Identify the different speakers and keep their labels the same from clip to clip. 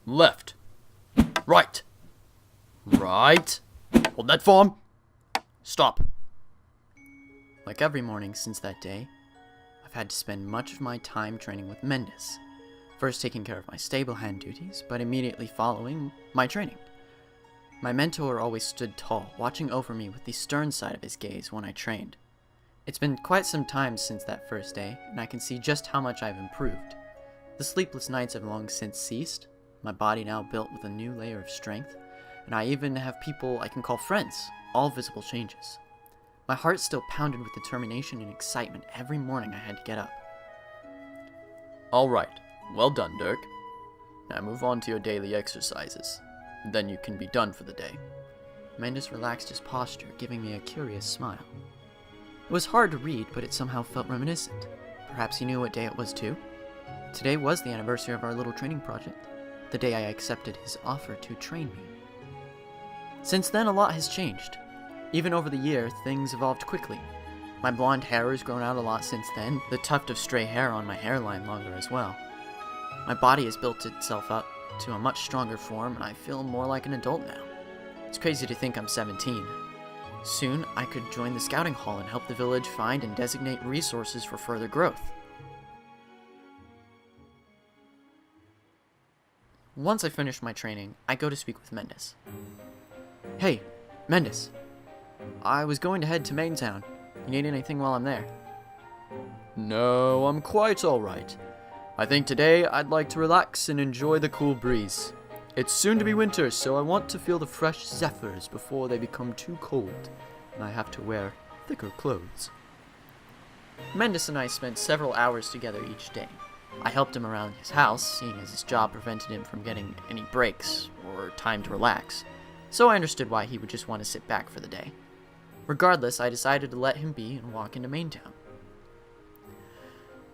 Speaker 1: Left. Right. Right. Hold that form. Stop. Like every morning since that day, I've had to spend much of my time training with Mendes. First taking care of my stable hand duties, but immediately following my training. My mentor always stood tall, watching over me with the stern side of his gaze when I trained. It's been quite some time since that first day, and I can see just how much I've improved. The sleepless nights have long since ceased, my body now built with a new layer of strength, and I even have people I can call friends, all visible changes. My heart still pounded with determination and excitement every morning I had to get up. Alright, well done, Dirk. Now move on to your daily exercises. Then you can be done for the day. Mendes relaxed his posture, giving me a curious smile. It was hard to read, but it somehow felt reminiscent. Perhaps he knew what day it was too? Today was the anniversary of our little training project, the day I accepted his offer to train me. Since then, a lot has changed. Even over the year, things evolved quickly. My blonde hair has grown out a lot since then, the tuft of stray hair on my hairline longer as well. My body has built itself up to a much stronger form, and I feel more like an adult now. It's crazy to think I'm 17. Soon, I could join the scouting hall and help the village find and designate resources for further growth. Once I finish my training, I go to speak with Mendes. Hey, Mendes. I was going to head to Maintown. You need anything while I'm there? No, I'm quite alright. I think today I'd like to relax and enjoy the cool breeze. It's soon to be winter, so I want to feel the fresh zephyrs before they become too cold, and I have to wear thicker clothes. Mendes and I spent several hours together each day. I helped him around his house, seeing as his job prevented him from getting any breaks or time to relax, so I understood why he would just want to sit back for the day. Regardless, I decided to let him be and walk into Maintown.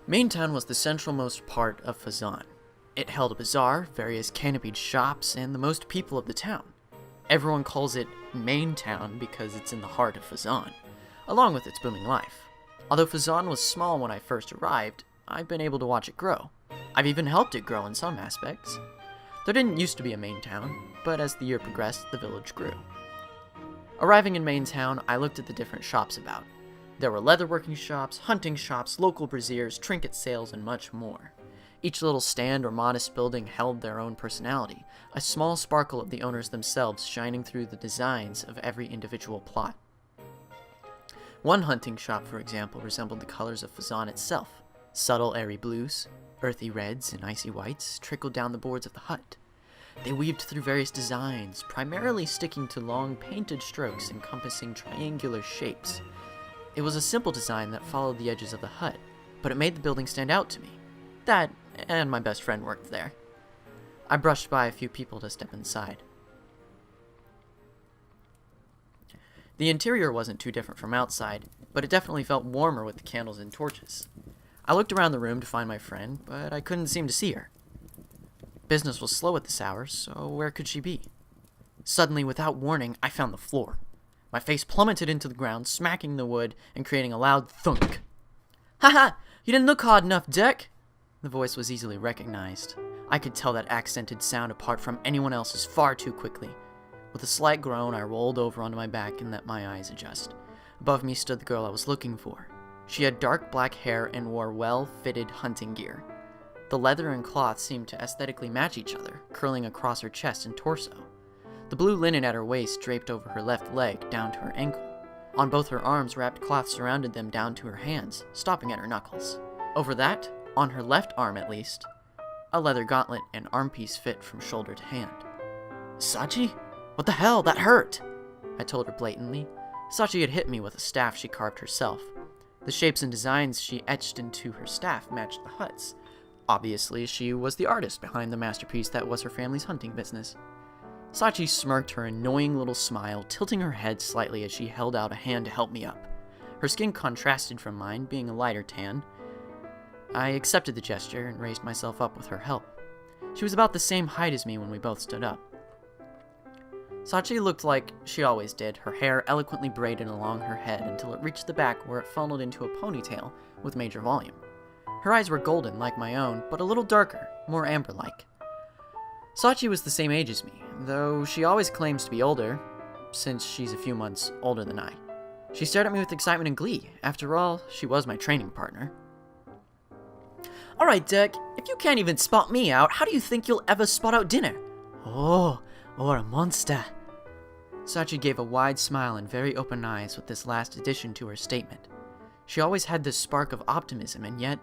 Speaker 1: Maintown was the centralmost part of Fazan. It held a bazaar, various canopied shops, and the most people of the town. Everyone calls it Maintown because it's in the heart of Fazan, along with its booming life. Although Fazan was small when I first arrived, I've been able to watch it grow. I've even helped it grow in some aspects. There didn't used to be a main town, but as the year progressed, the village grew. Arriving in Maintown, I looked at the different shops about. There were leatherworking shops, hunting shops, local braziers, trinket sales, and much more. Each little stand or modest building held their own personality, a small sparkle of the owners themselves shining through the designs of every individual plot. One hunting shop, for example, resembled the colors of Fazan itself. Subtle, airy blues, earthy reds, and icy whites trickled down the boards of the hut. They weaved through various designs, primarily sticking to long painted strokes encompassing triangular shapes. It was a simple design that followed the edges of the hut, but it made the building stand out to me. That, and my best friend worked there. I brushed by a few people to step inside. The interior wasn't too different from outside, but it definitely felt warmer with the candles and torches. I looked around the room to find my friend, but I couldn't seem to see her. Business was slow at this hour, so where could she be? Suddenly, without warning, I found the floor. My face plummeted into the ground, smacking the wood and creating a loud thunk. "Haha! You didn't look hard enough, Dirk!" The voice was easily recognized. I could tell that accented sound apart from anyone else's far too quickly. With a slight groan, I rolled over onto my back and let my eyes adjust. Above me stood the girl I was looking for. She had dark black hair and wore well-fitted hunting gear. The leather and cloth seemed to aesthetically match each other, curling across her chest and torso. The blue linen at her waist draped over her left leg down to her ankle. On both her arms, wrapped cloth surrounded them down to her hands, stopping at her knuckles. Over that, on her left arm at least, a leather gauntlet and armpiece fit from shoulder to hand. "Sachi? What the hell? That hurt!" I told her blatantly. Sachi had hit me with a staff she carved herself. The shapes and designs she etched into her staff matched the hut's. Obviously, she was the artist behind the masterpiece that was her family's hunting business. Sachi smirked her annoying little smile, tilting her head slightly as she held out a hand to help me up. Her skin contrasted from mine, being a lighter tan. I accepted the gesture and raised myself up with her help. She was about the same height as me when we both stood up. Sachi looked like she always did, her hair eloquently braided along her head until it reached the back where it funneled into a ponytail with major volume. Her eyes were golden like my own, but a little darker, more amber-like. Sachi was the same age as me, though she always claims to be older, since she's a few months older than I. She stared at me with excitement and glee. After all, she was my training partner. Alright, Dirk, if you can't even spot me out, how do you think you'll ever spot out dinner? Oh, or a monster. Sachi gave a wide smile and very open eyes with this last addition to her statement. She always had this spark of optimism, and yet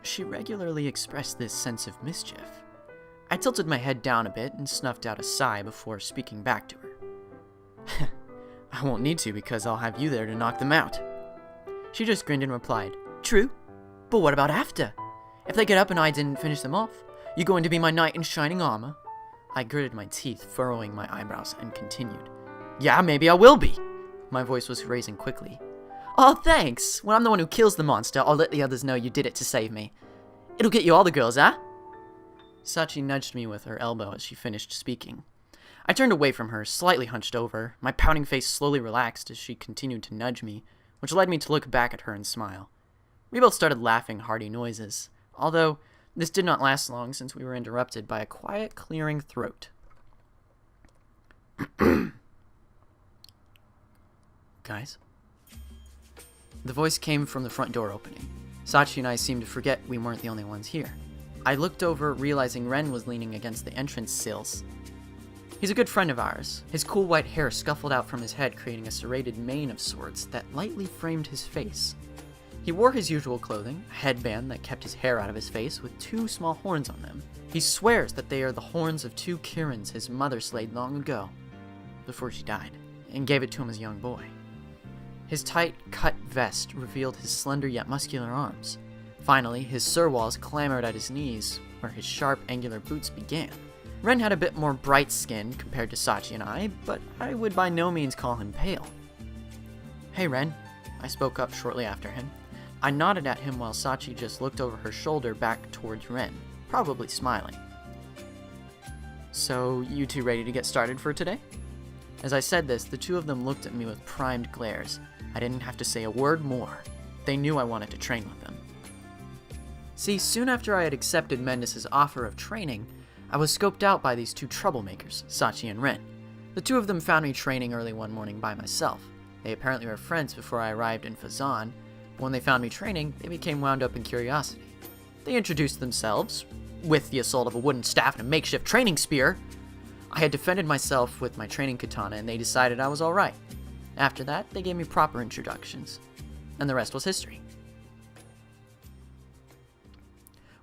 Speaker 1: she regularly expressed this sense of mischief. I tilted my head down a bit and snuffed out a sigh before speaking back to her. I won't need to because I'll have you there to knock them out. She just grinned and replied, True, but what about after? If they get up and I didn't finish them off, you going to be my knight in shining armor? I gritted my teeth, furrowing my eyebrows, and continued. Yeah, maybe I will be. My voice was raising quickly. Oh, thanks. When I'm the one who kills the monster, I'll let the others know you did it to save me. It'll get you all the girls, huh? Sachi nudged me with her elbow as she finished speaking. I turned away from her, slightly hunched over. My pouting face slowly relaxed as she continued to nudge me, which led me to look back at her and smile. We both started laughing hearty noises, although this did not last long since we were interrupted by a quiet, clearing throat. Guys? The voice came from the front door opening. Sachi and I seemed to forget we weren't the only ones here. I looked over, realizing Ren was leaning against the entrance sills. He's a good friend of ours. His cool white hair scuffled out from his head, creating a serrated mane of sorts that lightly framed his face. He wore his usual clothing, a headband that kept his hair out of his face with two small horns on them. He swears that they are the horns of two Kirins his mother slayed long ago, before she died, and gave it to him as a young boy. His tight, cut vest revealed his slender yet muscular arms. Finally, his surwals clamored at his knees, where his sharp, angular boots began. Ren had a bit more bright skin compared to Sachi and I, but I would by no means call him pale. Hey, Ren, I spoke up shortly after him. I nodded at him while Sachi just looked over her shoulder back towards Ren, probably smiling. So, you two ready to get started for today? As I said this, the two of them looked at me with primed glares. I didn't have to say a word more. They knew I wanted to train with them. See, soon after I had accepted Mendes' offer of training, I was scoped out by these two troublemakers, Sachi and Ren. The two of them found me training early one morning by myself. They apparently were friends before I arrived in Fazan, but when they found me training, they became wound up in curiosity. They introduced themselves, with the assault of a wooden staff and a makeshift training spear. I had defended myself with my training katana, and they decided I was alright. After that, they gave me proper introductions, and the rest was history.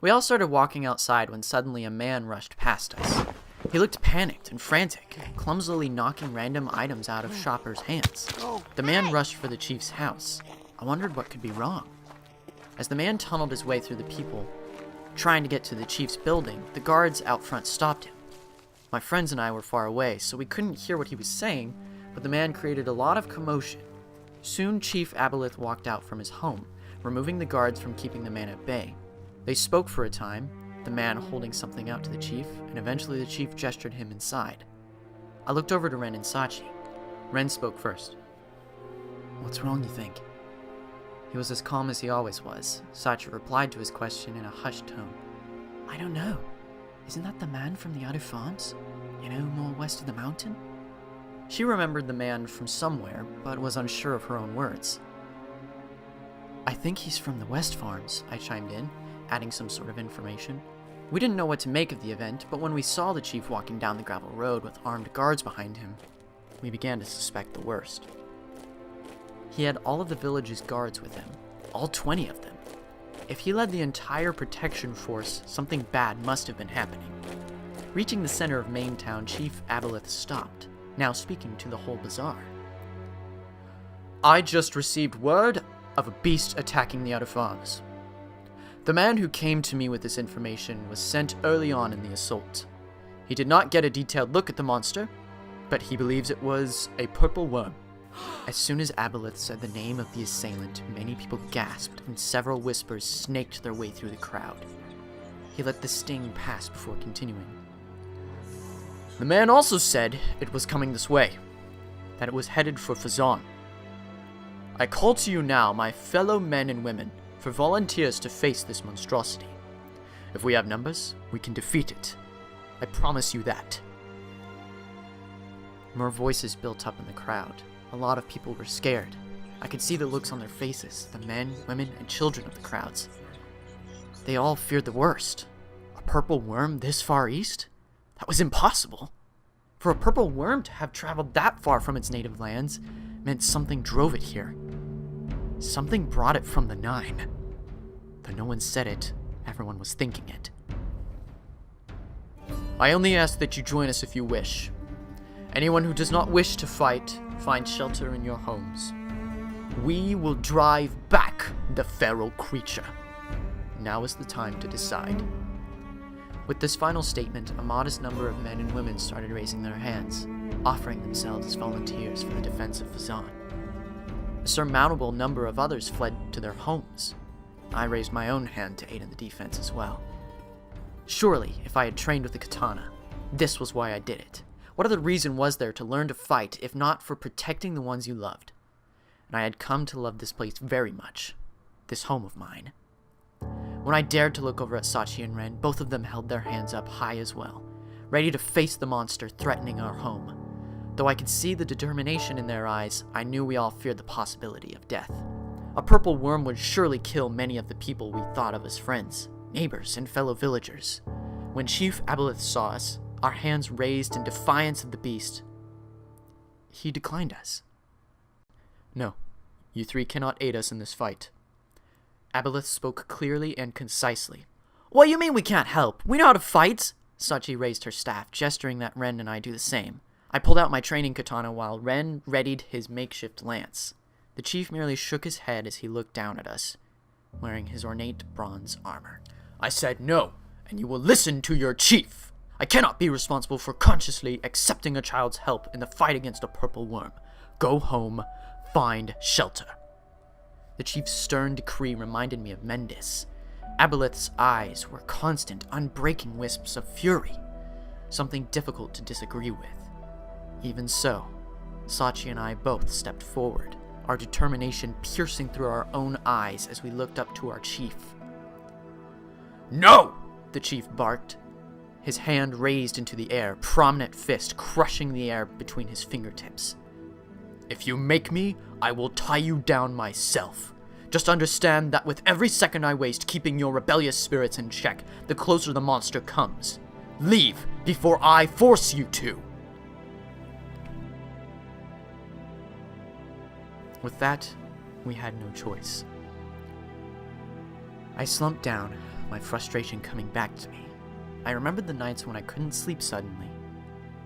Speaker 1: We all started walking outside when suddenly a man rushed past us. He looked panicked and frantic, clumsily knocking random items out of shoppers' hands. The man rushed for the chief's house. I wondered what could be wrong. As the man tunneled his way through the people, trying to get to the chief's building, the guards out front stopped him. My friends and I were far away, so we couldn't hear what he was saying, but the man created a lot of commotion. Soon Chief Aboleth walked out from his home, removing the guards from keeping the man at bay. They spoke for a time, the man holding something out to the chief, and eventually the chief gestured him inside. I looked over to Ren and Sachi. Ren spoke first. What's wrong, you think? He was as calm as he always was. Sachi replied to his question in a hushed tone. I don't know. Isn't that the man from the other farms? You know, more west of the mountain? She remembered the man from somewhere, but was unsure of her own words. I think he's from the West Farms, I chimed in, adding some sort of information. We didn't know what to make of the event, but when we saw the chief walking down the gravel road with armed guards behind him, we began to suspect the worst. He had all of the village's guards with him, all 20 of them. If he led the entire protection force, something bad must have been happening. Reaching the center of Maintown, Chief Aboleth stopped, now speaking to the whole bazaar. I just received word of a beast attacking the outer farms. The man who came to me with this information was sent early on in the assault. He did not get a detailed look at the monster, but he believes it was a purple worm. As soon as Aboleth said the name of the assailant, many people gasped and several whispers snaked their way through the crowd. He let the sting pass before continuing. The man also said it was coming this way, that it was headed for Fazan. I call to you now, my fellow men and women, for volunteers to face this monstrosity. If we have numbers, we can defeat it. I promise you that. More voices built up in the crowd. A lot of people were scared. I could see the looks on their faces, the men, women, and children of the crowds. They all feared the worst. A purple worm this far east? That was impossible. For a purple worm to have traveled that far from its native lands meant something drove it here. Something brought it from the Nine. Though no one said it, everyone was thinking it. I only ask that you join us if you wish. Anyone who does not wish to fight, find shelter in your homes. We will drive back the feral creature. Now is the time to decide. With this final statement, a modest number of men and women started raising their hands, offering themselves as volunteers for the defense of Fazan. A surmountable number of others fled to their homes. I raised my own hand to aid in the defense as well. Surely, if I had trained with the katana, this was why I did it. What other reason was there to learn to fight if not for protecting the ones you loved? And I had come to love this place very much, this home of mine. When I dared to look over at Sachi and Ren, both of them held their hands up high as well, ready to face the monster threatening our home. Though I could see the determination in their eyes, I knew we all feared the possibility of death. A purple worm would surely kill many of the people we thought of as friends, neighbors, and fellow villagers. When Chief Aboleth saw us, our hands raised in defiance of the beast, he declined us. No, you three cannot aid us in this fight. Aboleth spoke clearly and concisely. What do you mean we can't help? We know how to fight! Sachi raised her staff, gesturing that Ren and I do the same. I pulled out my training katana while Ren readied his makeshift lance. The chief merely shook his head as he looked down at us, wearing his ornate bronze armor. I said no, and you will listen to your chief. I cannot be responsible for consciously accepting a child's help in the fight against a purple worm. Go home, find shelter. The chief's stern decree reminded me of Mendis. Aboleth's eyes were constant, unbreaking wisps of fury, something difficult to disagree with. Even so, Sachi and I both stepped forward, our determination piercing through our own eyes as we looked up to our chief. No! The chief barked, his hand raised into the air, prominent fist crushing the air between his fingertips. If you make me, I will tie you down myself. Just understand that with every second I waste keeping your rebellious spirits in check, the closer the monster comes. Leave before I force you to. With that, we had no choice. I slumped down, my frustration coming back to me. I remembered the nights when I couldn't sleep suddenly.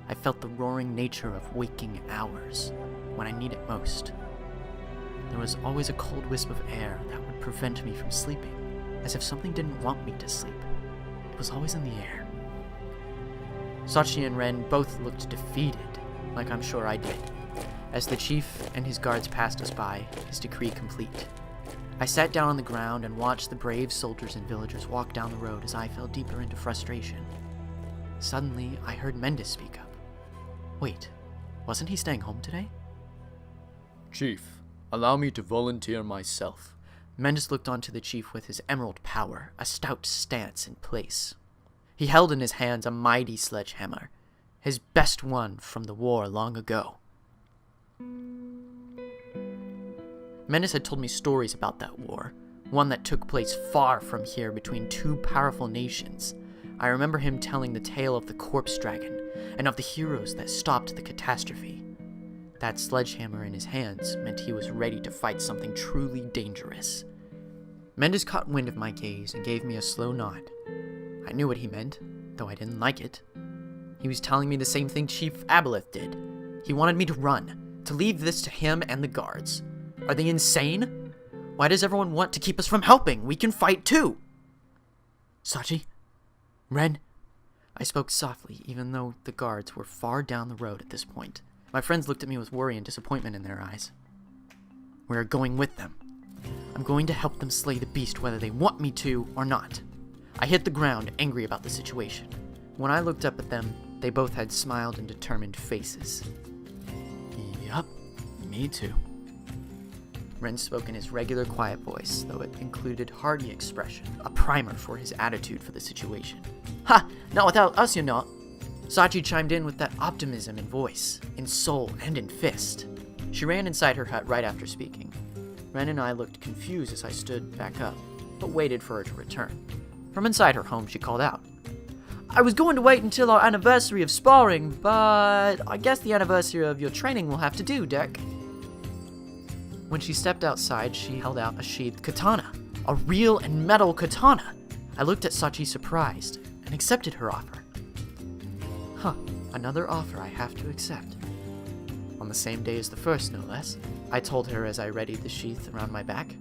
Speaker 1: I felt the roaring nature of waking hours, when I need it most. There was always a cold wisp of air that would prevent me from sleeping, as if something didn't want me to sleep. It was always in the air. Sachi and Ren both looked defeated, like I'm sure I did, as the chief and his guards passed us by, his decree complete. I sat down on the ground and watched the brave soldiers and villagers walk down the road as I fell deeper into frustration. Suddenly, I heard Mendis speak up. Wait, wasn't he staying home today?
Speaker 2: Chief, allow me to volunteer myself.
Speaker 1: Mendis looked onto the chief with his emerald power, a stout stance in place. He held in his hands a mighty sledgehammer, his best one from the war long ago. Mendis had told me stories about that war, one that took place far from here between two powerful nations. I remember him telling the tale of the corpse dragon, and of the heroes that stopped the catastrophe. That sledgehammer in his hands meant he was ready to fight something truly dangerous. Mendis caught wind of my gaze and gave me a slow nod. I knew what he meant, though I didn't like it. He was telling me the same thing Chief Aboleth did. He wanted me to run, to leave this to him and the guards. Are they insane? Why does everyone want to keep us from helping? We can fight too! Sachi? Ren? I spoke softly, even though the guards were far down the road at this point. My friends looked at me with worry and disappointment in their eyes. We're going with them. I'm going to help them slay the beast whether they want me to or not. I hit the ground, angry about the situation. When I looked up at them, they both had smiled and determined faces. Yup, me too. Ren spoke in his regular quiet voice, though it included hearty expression, a primer for his attitude for the situation. Ha! Not without us, you're not. Sachi chimed in with that optimism in voice, in soul, and in fist. She ran inside her hut right after speaking. Ren and I looked confused as I stood back up, but waited for her to return. From inside her home, she called out, "I was going to wait until our anniversary of sparring, but I guess the anniversary of your training will have to do, Dirk." When she stepped outside, she held out a sheathed katana, a real and metal katana. I looked at Sachi surprised, and accepted her offer. Another offer I have to accept. On the same day as the first, no less, I told her as I readied the sheath around my back.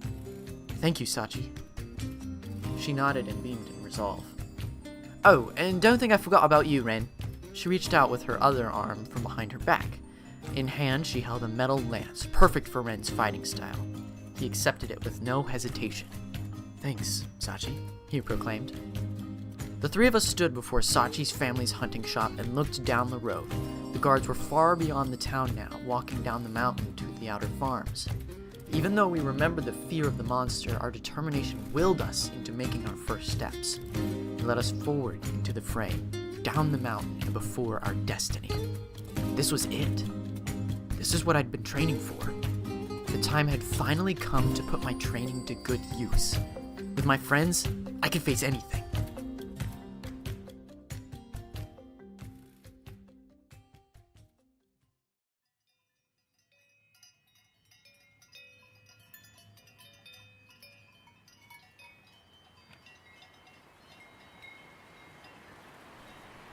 Speaker 1: "Thank you, Sachi." She nodded and beamed in resolve. "Oh, and don't think I forgot about you, Ren." She reached out with her other arm from behind her back. In hand, she held a metal lance, perfect for Ren's fighting style. He accepted it with no hesitation. "Thanks, Sachi," he proclaimed. The three of us stood before Sachi's family's hunting shop and looked down the road. The guards were far beyond the town now, walking down the mountain to the outer farms. Even though we remembered the fear of the monster, our determination willed us into making our first steps. It led us forward into the fray, down the mountain and before our destiny. This was it. This is what I'd been training for. The time had finally come to put my training to good use. With my friends, I could face anything.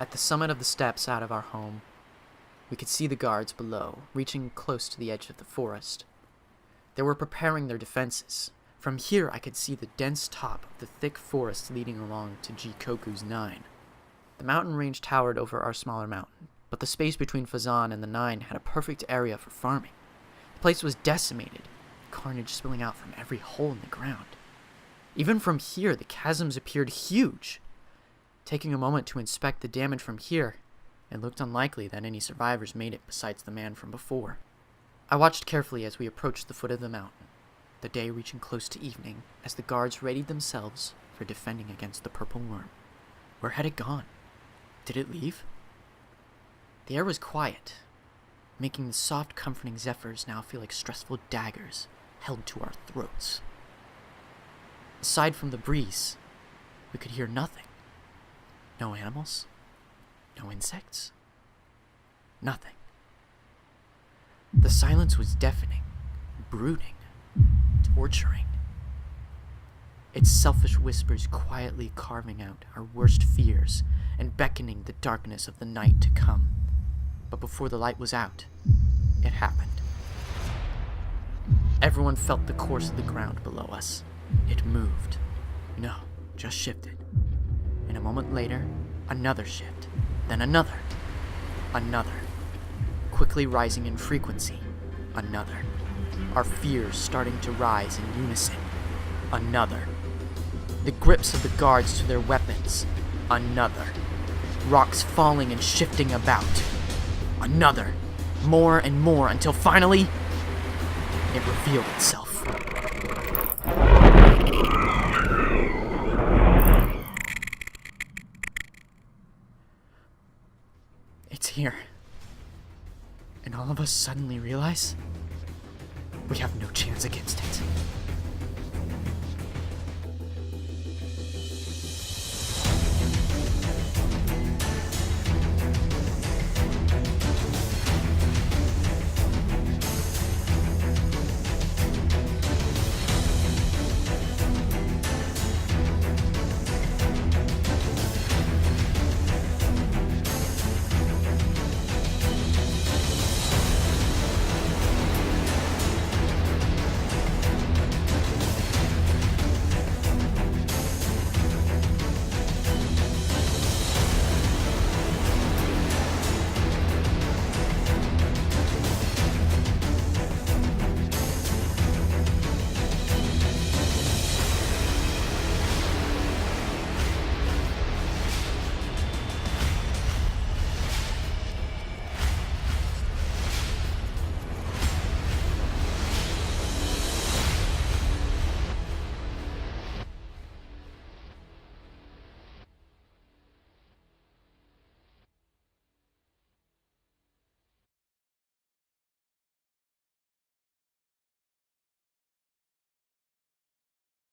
Speaker 1: At the summit of the steps out of our home, we could see the guards below, reaching close to the edge of the forest. They were preparing their defenses. From here, I could see the dense top of the thick forest leading along to Jikoku's 9. The mountain range towered over our smaller mountain, but the space between Fazan and the 9 had a perfect area for farming. The place was decimated, carnage spilling out from every hole in the ground. Even from here, the chasms appeared huge. Taking a moment to inspect the damage from here, it looked unlikely that any survivors made it besides the man from before. I watched carefully as we approached the foot of the mountain, the day reaching close to evening as the guards readied themselves for defending against the purple worm. Where had it gone? Did it leave? The air was quiet, making the soft, comforting zephyrs now feel like stressful daggers held to our throats. Aside from the breeze, we could hear nothing. No animals, no insects, nothing. The silence was deafening, brooding, torturing. Its selfish whispers quietly carving out our worst fears and beckoning the darkness of the night to come. But before the light was out, it happened. Everyone felt the course of the ground below us. It moved. No, just shifted. And a moment later, another shift, then another, quickly rising in frequency, another. Our fears starting to rise in unison, another. The grips of the guards to their weapons, another. Rocks falling and shifting about, another. More and more until finally, it revealed itself. It's here. And all of us suddenly realize we have no chance against it.